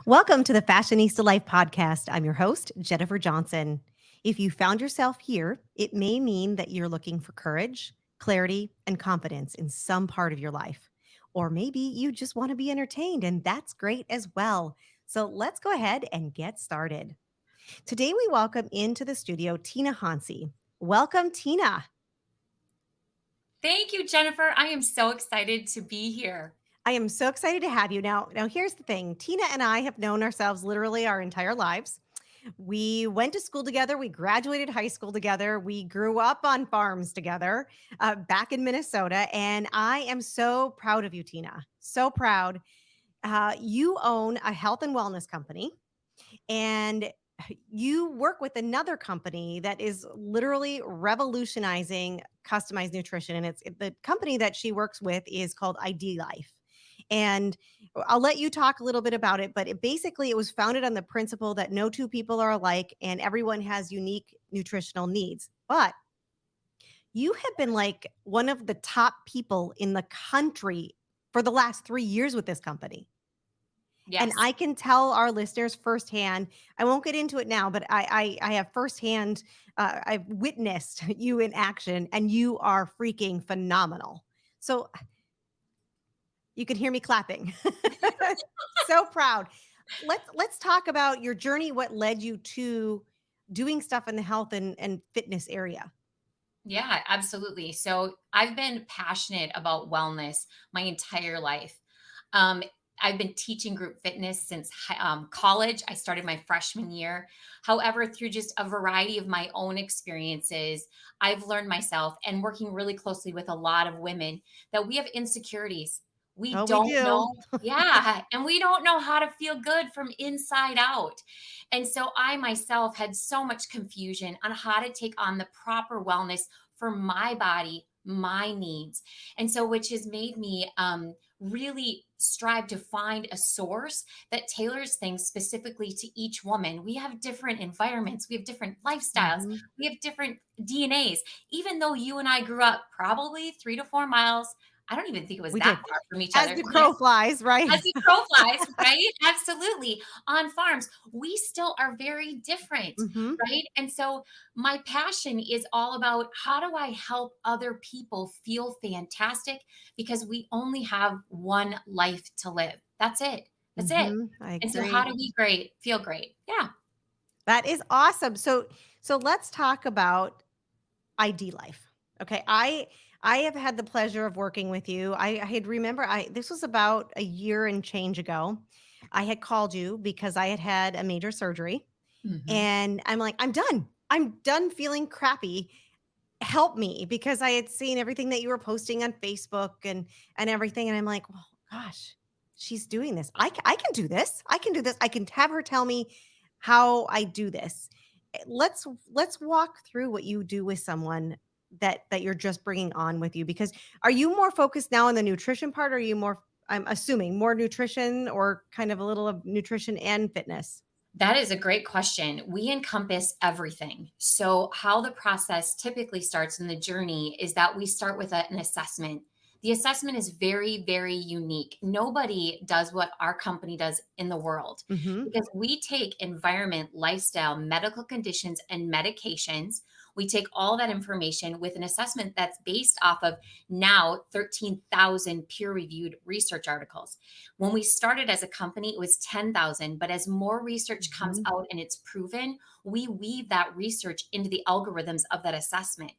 Welcome to the Fashionista Life podcast. I'm your host, Jennifer Johnson. If you found yourself here, it may mean that you're looking for courage, clarity, and confidence in some part of your life. Or maybe you just want to be entertained, and that's great as well. So let's go ahead and get started. Today, we welcome into the studio Tina Hansi. Welcome, Tina. Thank you, Jennifer. I am so excited to be here. I am so excited to have you. Now, here's the thing. Tina and I have known ourselves literally our entire lives. We went to school together. We graduated high school together. We grew up on farms together back in Minnesota. And I am so proud of you, Tina. So proud. You own a health and wellness company, and you work with another company that is literally revolutionizing customized nutrition. And it's the company that she works with is called ID Life. And I'll let you talk a little bit about it, but it was founded on the principle that no two people are alike and everyone has unique nutritional needs. But you have been like one of the top people in the country for the last 3 years with this company. And Yes. I can tell our listeners firsthand. I won't get into it now, but I have firsthand. I've witnessed you in action, and you are freaking phenomenal. So you can hear me clapping. So proud. Let's talk about your journey. What led you to doing stuff in the health and fitness area? Yeah, absolutely. So I've been passionate about wellness my entire life. Um, I've been teaching group fitness since college. I started my freshman year. However, through just a variety of my own experiences, I've learned myself and working really closely with a lot of women that we have insecurities. We Oh, we don't do. know. Yeah. And we don't know how to feel good from inside out. And so I myself had so much confusion on how to take on the proper wellness for my body, my needs. And so, which has made me really strive to find a source that tailors things specifically to each woman. We have different environments, we have different lifestyles, Mhm. we have different DNAs. Even though you and I grew up probably 3 to 4 miles, I don't even think it was We that did. far from each As other. the crow flies, right? As the crow flies, right? Absolutely. On farms, we still are very different, Hmm. right? And so my passion is all about how do I help other people feel fantastic because we only have one life to live. That's it. That's it. I And so how agree. do we great feel great? Yeah. That is awesome. So let's talk about ID Life. Okay. I have had the pleasure of working with you. I had remember I this was about a year and change ago. I had called you because I had had a major surgery, Mhm. and I'm like, I'm done. I'm done feeling crappy. Help me, because I had seen everything that you were posting on Facebook and everything, and I'm like, well, gosh, she's doing this. I can do this. I can do this. I can have her tell me how I do this. Let's walk through what you do with someone that you're just bringing on with you, because are you more focused now on the nutrition part, or are you more, I'm assuming, more nutrition, or kind of a little of nutrition and fitness? That is a great question. We encompass everything. So, how the process typically starts in the journey is that we start with an assessment. The assessment is very, very unique. Nobody does what our company does in the world Mhm. because we take environment, lifestyle, medical conditions, and medications. We take all that information with an assessment that's based off of now 13,000 peer reviewed research articles. When we started as a company, it was 10,000, but as more research comes Mhm. out and it's proven, we weave that research into the algorithms of that assessment.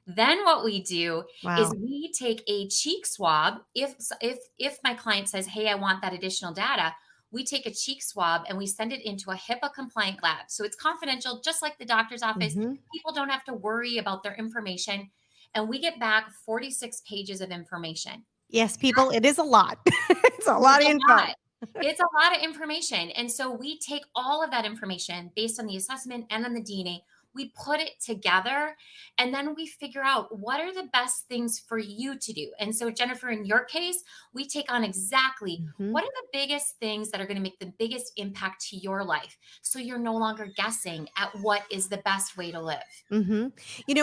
Then what we do is Wow. we take a cheek swab. If my client says, "Hey, I want that additional data," we take a cheek swab and we send it into a HIPAA compliant lab. So it's confidential, just like the doctor's office. Mhm. People don't have to worry about their information. And we get back 46 pages of information. Yes, people, it is a lot. It's a It's lot of a info. lot. It's a lot of information. And so we take all of that information based on the assessment and on the DNA, we put it together, and then we figure out what are the best things for you to do. And so, Jennifer, in your case, we take on exactly Mhm. what are the biggest things that are going to make the biggest impact to your life. So you're no longer guessing at what is the best way to live. Mhm.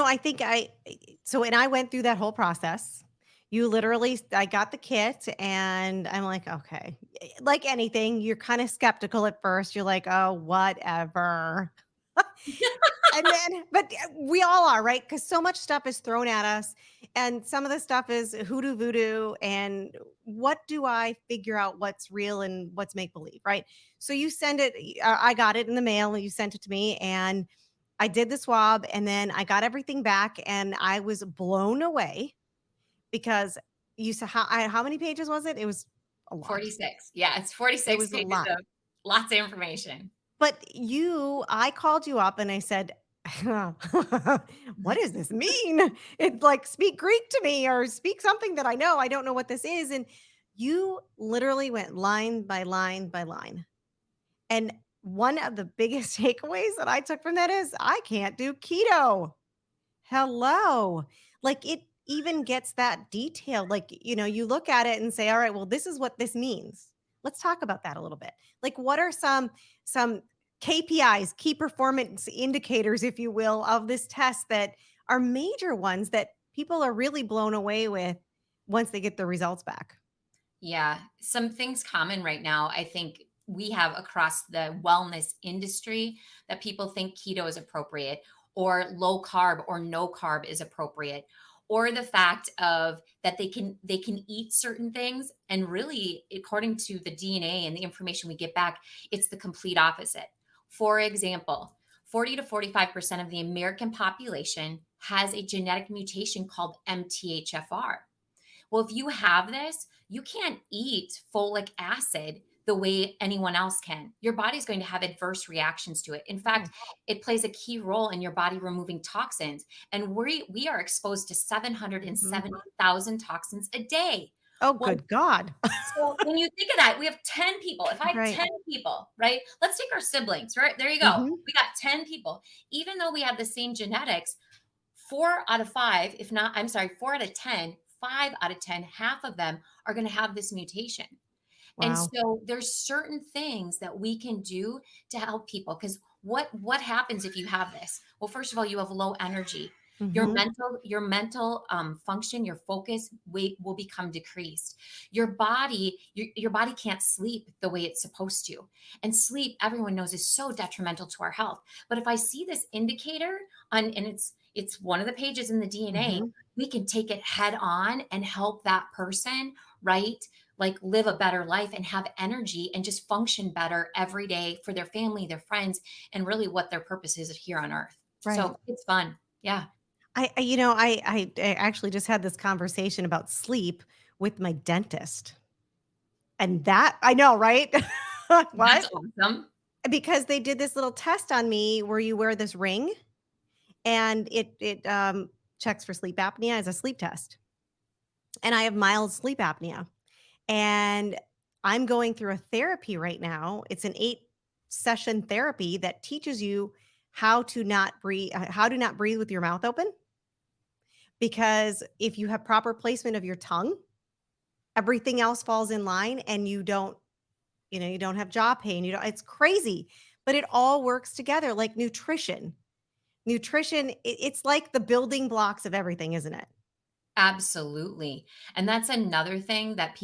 I think I so and I went through that whole process. You literally I got the kit and I'm like, "Okay." Like anything, you're kinda skeptical at first. You're like, "Oh, whatever." And then but we all are, right? Because so much stuff is thrown at us, and some of the stuff is hoodoo voodoo, and what do I figure out what's real and what's make believe, right? So you send it I got it in the mail, and you sent it to me, and I did the swab, and then I got everything back, and I was blown away because you said how many pages was it? It was a lot. 46. Yeah, it's It 46 was a pages lot. of lots of information. But I called you up and I said, "What does this mean?" It like, "Speak Greek to me or speak something that I know. I don't know what this is." And you literally went line by line by line. And one of the biggest takeaways that I took from that is I can't do keto. Hello. Like it even gets that detailed. Like, you look at it and say, all right, well, this is what this means. Let's talk about that a little bit. Like, what are some KPIs, key performance indicators, if you will, of this test that are major ones that people are really blown away with once they get the results back? Yeah, some things common right now, I think we have across the wellness industry that people think keto is appropriate or low carb or no carb is appropriate or the fact of that they can eat certain things and really according to the DNA and the information we get back, it's the complete opposite. For example, 40 to 45% of the American population has a genetic mutation called MTHFR. Well, if you have this, you can't eat folic acid the way anyone else can. Your body's going to have adverse reactions to it. In Oh, fact, it plays a key role in your body removing toxins. And we are exposed to mhm. 770,000 toxins a day. Oh, Well, good God. so when you think of that, we have 10 people. If I have Right. 10 people, right? Let's take our siblings, right? There you go. Hmm. We got 10 people. Even though we have the same genetics, 4 out of 5, if not, I'm sorry, 4 out of 10, 5 out of 10, half of them are going to have this mutation. And Wow. so there's certain things that we can do to help people because what happens if you have this? Well, first of all, you have low energy. Hmm. Your mental function, your focus weight will become decreased. Your body can't sleep the way it's supposed to. And sleep, everyone knows, is so detrimental to our health. But if I see this indicator and it's one of the pages in the DNA, Hmm. we can take it head on and help that person, right? Like live a better life and have energy and just function better every day for their family, their friends, and really what their purpose is here on earth. Right. So it's fun. Yeah. I actually just had this conversation about sleep with my dentist, and that I know, right? That's What? awesome. Because they did this little test on me where you wear this ring and it checks for sleep apnea as a sleep test, and I have mild sleep apnea, and I'm going through a therapy right now. It's an 8-session therapy that teaches you how to not breathe with your mouth open, because if you have proper placement of your tongue, everything else falls in line and you don't have jaw pain. You don't It's crazy, but it all works together like nutrition. Nutrition, it's like the building blocks of everything, isn't it? Absolutely. And that's another thing that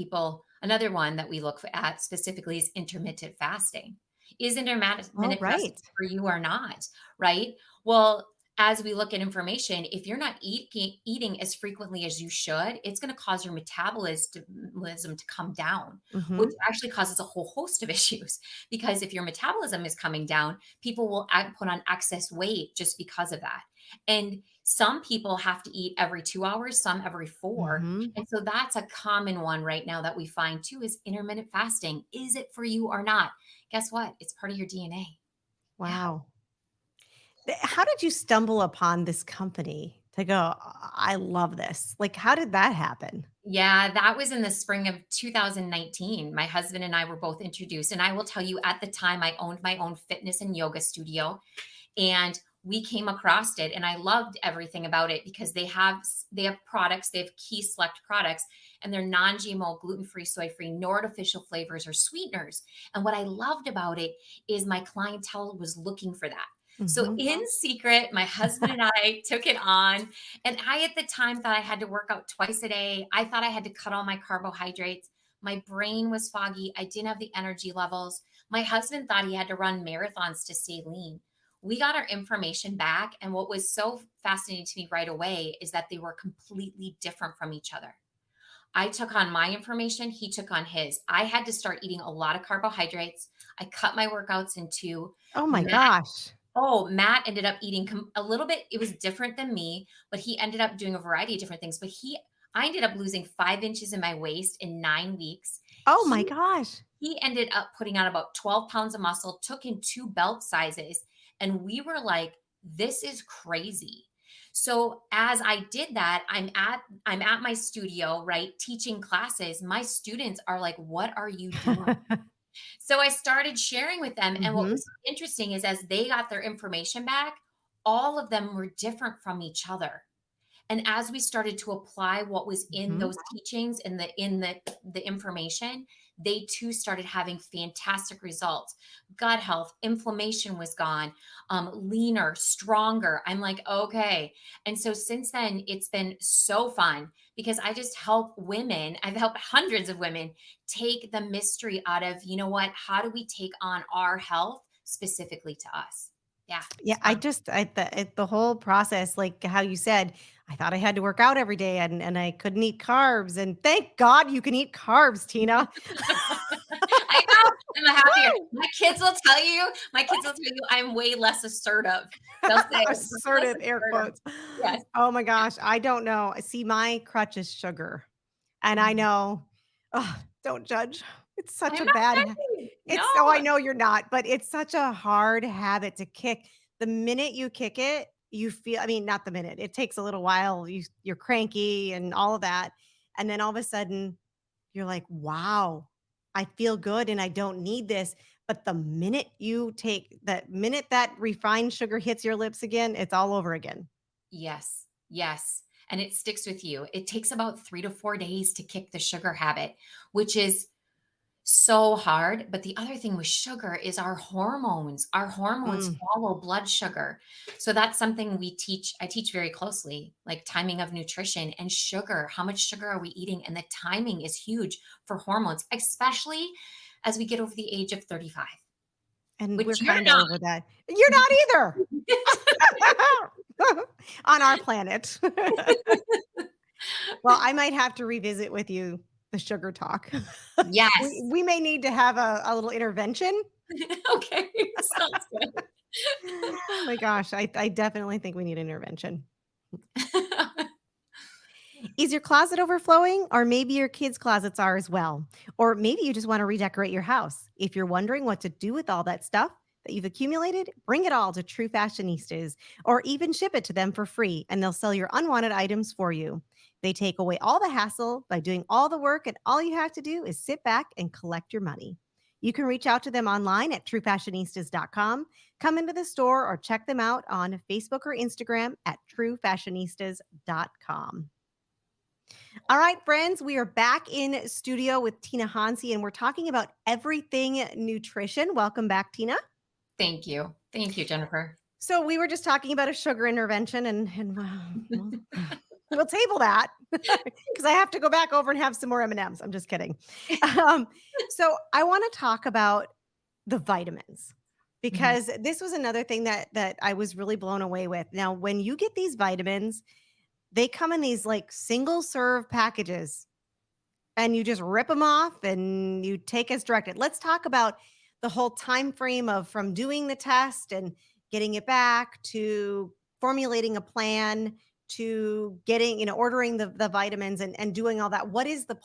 another one that we look at specifically is intermittent fasting. Is Oh, intermittent fasting right. for you or not? Right. Well, as we look at information, if you're not eating as frequently as you should, it's going to cause your metabolism to come down, which Mhm. actually causes a whole host of issues. Because if your metabolism is coming down, people will put on excess weight just because of that. And some people have to eat every 2 hours, some every 4. Mhm. And so that's a common one right now that we find too is intermittent fasting. Is it for you or not? Guess what? It's part of your DNA. Yeah. Wow. How did you stumble upon this company to go, I love this"? Like, how did that happen? Yeah, that was in the spring of 2019. My husband and I were both introduced. And I will tell you, at the time, I owned my own fitness and yoga studio. And we came across it and I loved everything about it because they have products, they have key select products and they're non-GMO, gluten-free, soy-free, no artificial flavors or sweeteners. And what I loved about it is my clientele was looking for that. So Mhm. in secret, my husband and I took it on. And I, at the time, thought I had to work out twice a day. I thought I had to cut all my carbohydrates. My brain was foggy. I didn't have the energy levels. My husband thought he had to run marathons to stay lean. We got our information back. And what was so fascinating to me right away is that they were completely different from each other. I took on my information, he took on his. I had to start eating a lot of carbohydrates. I cut my workouts into Oh my gosh. Matt ended up eating a little bit. It was different than me, but he ended up doing a variety of different things. I ended up losing 5 inches in my waist in 9 weeks. Oh my He, gosh. he ended up putting on about 12 pounds of muscle, took in two belt sizes. And we were like, this is crazy. So as I did that, I'm at my studio, right, teaching classes. My students are like, what are you doing? So I started sharing with them. And what Mhm. was interesting is as they got their information back, all of them were different from each other. And as we started to apply what was in Mhm. those teachings and the information, they too started having fantastic results. Gut health, inflammation was gone, leaner, stronger. I'm like, okay. And so since then, it's been so fun because I just help women. I've helped hundreds of women take the mystery out of, you know what? How do we take on our health specifically to us? Yeah, Yeah, it's fun. the whole process, like how you said, I thought I had to work out every day and I couldn't eat carbs. And thank God you can eat carbs, Tina. I know. I'm happier. My kids will tell you I'm way less assertive. They'll say, "We're less Assertive air assertive." quotes. Yes. Oh my gosh, I don't know. See, my crutch is sugar. And I Mhm. know, ugh, don't judge. It's such I'm a not bad judging. No. it's oh, I know you're not, but it's such a hard habit to kick. The minute you kick it, you feel I mean, not the minute. It takes a little while. You're cranky and all of that. And then all of a sudden, you're like, "Wow, I feel good and I don't need this." But the minute that refined sugar hits your lips again, it's all over again. Yes. Yes. And it sticks with you. It takes about 3 to 4 days to kick the sugar habit, which is so hard. But the other thing with sugar is our hormones. Our hormones Mm. follow blood sugar. So that's something I teach very closely, like timing of nutrition and sugar. How much sugar are we eating? And the timing is huge for hormones, especially as we get over the age of 35, And we're which you're kinda not. over that. You're not either. On our planet. Well, I might have to revisit with you the sugar talk. We Yes. we may need to have a little intervention. Okay. Sounds good. Oh my gosh, I definitely think we need intervention. Is your closet overflowing? Or maybe your kids' closets are as well. Or maybe you just want to redecorate your house. If you're wondering what to do with all that stuff that you've accumulated, bring it all to True Fashionistas or even ship it to them for free and they'll sell your unwanted items for you. They take away all the hassle by doing all the work, and all you have to do is sit back and collect your money. You can reach out to them online at truefashionistas.com, come into the store, or check them out on Facebook or Instagram at truefashionistas.com. All right, friends, we are back in studio with Tina Hansi, and we're talking about everything nutrition. Welcome back, Tina. Thank you. Thank you, Jennifer. So we were just talking about a sugar intervention, and well, we'll table that because I have to go back over and have some more M&Ms. I'm just kidding. Um, so I want to talk about the vitamins Mhm. because this was another thing that I was really blown away with. Now, when you get these vitamins, they come in these like single serve packages and you just rip them off and you take as directed. Let's talk about the whole time frame of from doing the test and getting it back to formulating a plan to getting, ordering the vitamins and doing all that. What is the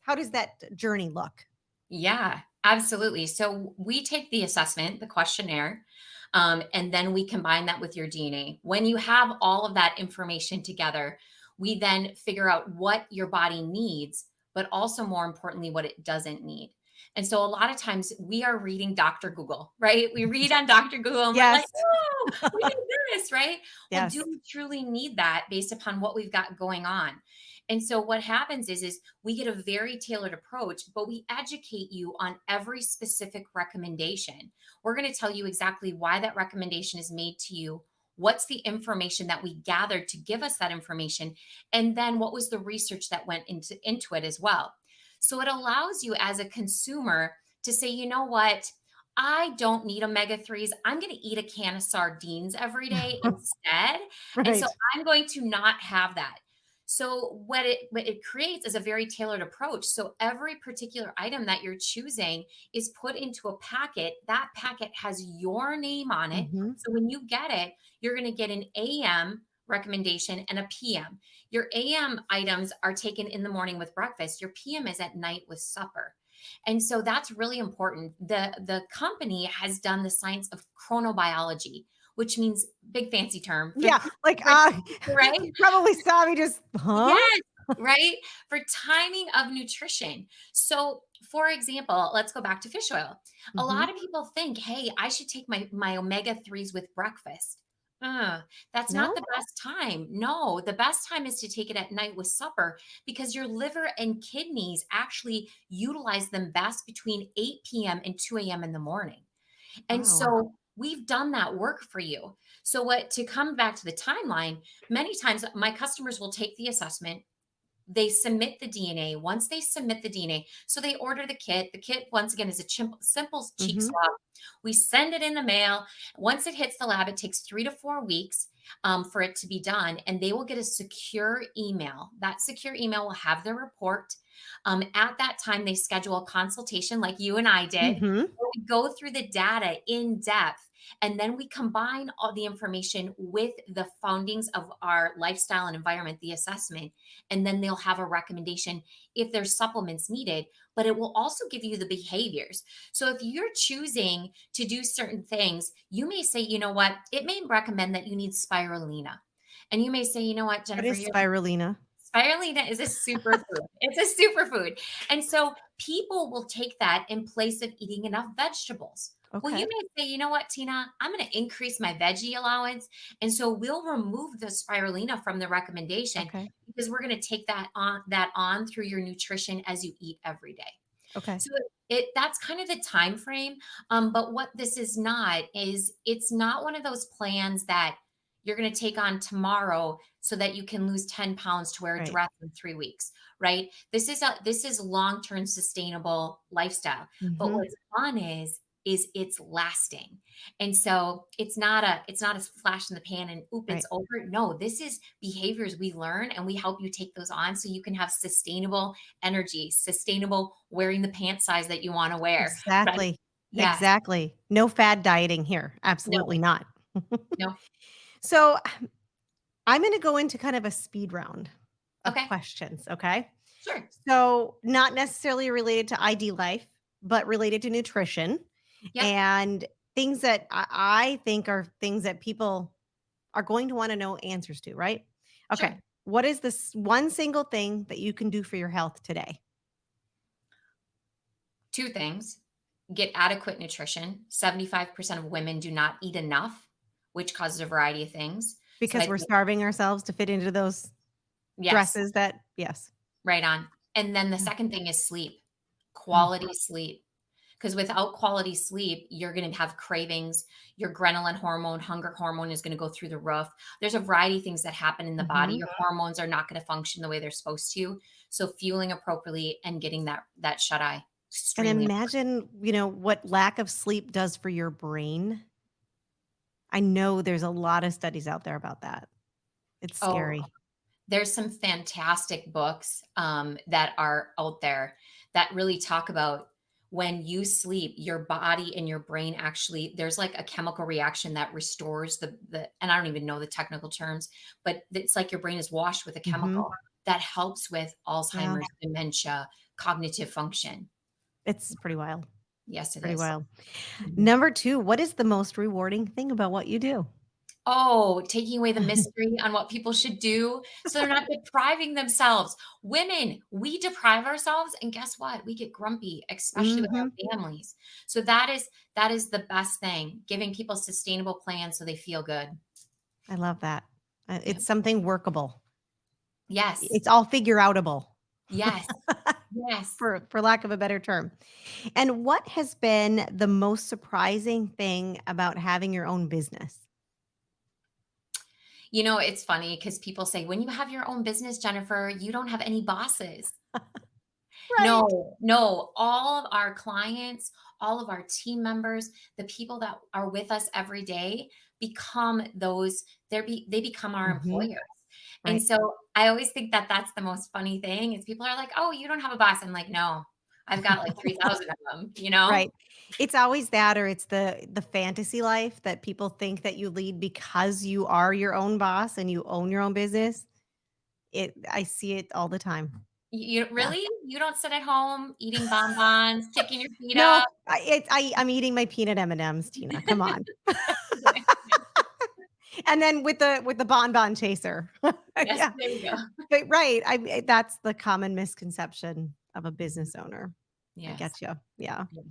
how does that journey look? Yeah, absolutely. So we take the assessment, the questionnaire, and then we combine that with your DNA. When you have all of that information together, we then figure out what your body needs, but also more importantly, what it doesn't need. And so a lot of times we are reading Dr. Google, right? We read on Dr. Google and we're like, Yes. oh, we need this, right? Well, do Yes. we truly need that based upon what we've got going on? And so what happens is we get a very tailored approach, but we educate you on every specific recommendation. We're going to tell you exactly why that recommendation is made to you. What's the information that we gathered to give us that information? And then what was the research that went into it as well? So it allows you as a consumer to say, you know what? I don't need omega 3s. I'm going to eat a can of sardines every day instead. And so Right. I'm going to not have that. So what it creates is a very tailored approach. So every particular item that you're choosing is put into a packet. That packet has your name on it. Hmm. So when you get it, you're going to get an AM recommendation and a PM. Your AM items are taken in the morning with breakfast. Your PM is at night with supper. And so that's really important. The company has done the science of chronobiology, which means big fancy term for, Yeah. Like, for right? you probably saw me just, huh? Yes, right? For timing of nutrition. So, for example, let's go back to fish oil. A Hmm. lot of people think, "Hey, I should take my omega 3s with breakfast." That's not No? the best time. No, the best time is to take it at night with supper because your liver and kidneys actually utilize them best between 8 p.m. and 2 a.m. in the morning. And Wow. so we've done that work for you. So what to come back to the timeline, many times my customers will take the assessment, they submit the DNA. Once they submit the DNA, so they order the kit. The kit, once again, is a simple cheek Hmm. swab. We send it in the mail. Once it hits the lab, it takes 3 to 4 weeks for it to be done, and they will get a secure email. That secure email will have their report. At that time, they schedule a consultation like you and I did. Hmm. Where we go through the data in depth, and then we combine all the information with the foundings of our lifestyle and environment, the assessment, and then they'll have a recommendation if there's supplements needed, but it will also give you the behaviors. So if you're choosing to do certain things, you may say, you know what, it may recommend that you need spirulina. And you may say, you know what, What Jennifer, is you're spirulina? spirulina is a superfood. It's a superfood. And so people will take that in place of eating enough vegetables. Well, you Okay. may say, you know what, Tina, I'm going to increase my veggie allowance. And so we'll remove the spirulina from the recommendation Okay. because we're going to take that on through your nutrition as you eat every day. Okay. So that's kind of the time frame. But what this is not is it's not one of those plans that you're going to take on tomorrow so that you can lose 10 pounds to wear a Right. dress in 3 weeks, right? This is long-term sustainable lifestyle. But Hmm. what's fun is it's lasting. And so it's not a flash in the pan and oop, it's Right. over. No, this is behaviors we learn and we help you take those on so you can have sustainable energy, sustainable wearing the pant size that you want to wear, right? Exactly. Yes. Exactly. No fad dieting here. No, Absolutely not. no. So I'm going to go into kind of a speed round of Okay. questions. Okay. Sure. So, not necessarily related to ID life, but related to nutrition Yep. and things that I think are things that people are going to want to know answers to, right? Okay. Sure. What is this one single thing that you can do for your health today? Two things. Get adequate nutrition. 75% of women do not eat enough, which causes a variety of things. So I Because we're think, starving ourselves to fit into those yes, dresses that, yes. right on. And then the Yeah. second thing is sleep, Mm. quality sleep. Because without quality sleep, you're going to have cravings. Your ghrelin hormone, hunger hormone is going to go through the roof. There's a variety of things that happen in the body. Mhm. Your hormones are not going to function the way they're supposed to. So fueling appropriately and getting that shut eye And extremely important. imagine, what lack of sleep does for your brain. I know there's a lot of studies out there about that. It's Oh, scary. there's some fantastic books that are out there that really talk about when you sleep, your body and your brain actually there's like a chemical reaction that restores the and I don't even know the technical terms, but it's like your brain is washed with a Mhm. chemical that helps with Yeah, Alzheimer's, dementia, cognitive function. it's pretty wild, Yes, it pretty is. wild. Mhm. Number 2, what is the most rewarding thing about what you do? Oh, taking away the mystery on what people should do so they're not depriving themselves. Women, we deprive ourselves and guess what? We get grumpy, especially with Mhm. our families. So that is the best thing, giving people sustainable plans so they feel good. I love that. Yeah. It's something workable. Yes. It's all figure outable Yes. Yes. for lack of a better term. And what has been the most surprising thing about having your own business? You know, it's funny because people say, when you have your own business, Jennifer, you don't have any bosses. Right. No, no, all of our clients, all of our team members, the people that are with us every day become those they become our Mhm. employers. And Right. so I always think that that's the most funny thing is people are like, "Oh, you don't have a boss." I'm like, "No, I've got like 3,000 of them," you know? Right. It's always that or it's the fantasy life that people think that you lead because you are your own boss and you own your own business. I see it all the time. You Yeah. really? You don't sit at home eating bonbons, kicking your feet No, up? I'm eating my peanut M&Ms, Tina, come on. And then with the bonbon chaser. Yes, Yeah. there you go. But right, that's the common misconception of a business owner. I Yes. get you. Yeah. Yeah.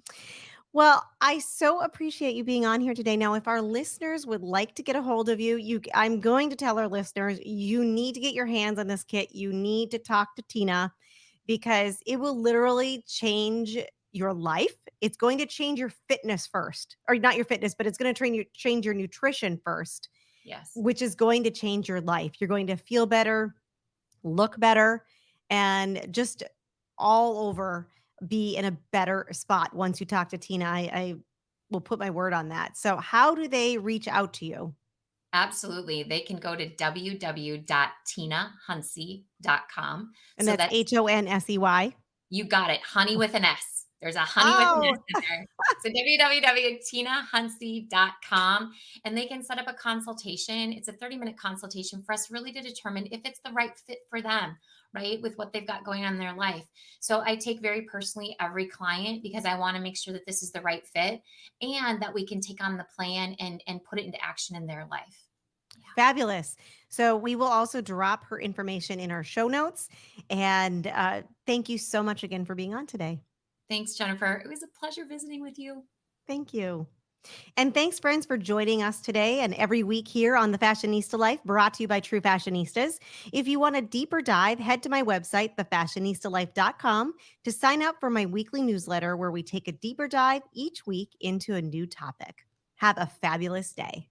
Well, I so appreciate you being on here today. Now, if our listeners would like to get a hold of you, I'm going to tell our listeners you need to get your hands on this kit. You need to talk to Tina because it will literally change your life. It's going to change your fitness first, or not your fitness, but it's going to change your nutrition first, Yes. which is going to change your life. You're going to feel better, look better, and just all over be in a better spot once you talk to Tina. I will put my word on that. So, how do they reach out to you? Absolutely. They can go to www.tinahunsey.com. And So that's that's HONSEY. you got it. Honey with an S. There's a honey with an Oh, S in there. So www.tinahunsey.com and they can set up a consultation. It's a 30-minute consultation for us really to determine if it's the right fit for them, right? With what they've got going on in their life. So I take very personally every client because I want to make sure that this is the right fit and that we can take on the plan and put it into action in their life. fabulous. So, we will also drop her information in our show notes. And thank you so much again for being on today. Thanks, Jennifer. It was a pleasure visiting with you. Thank you. And thanks, friends, for joining us today and every week here on The Fashionista Life, brought to you by True Fashionistas. If you want a deeper dive, head to my website, thefashionistalife.com, to sign up for my weekly newsletter where we take a deeper dive each week into a new topic. Have a fabulous day.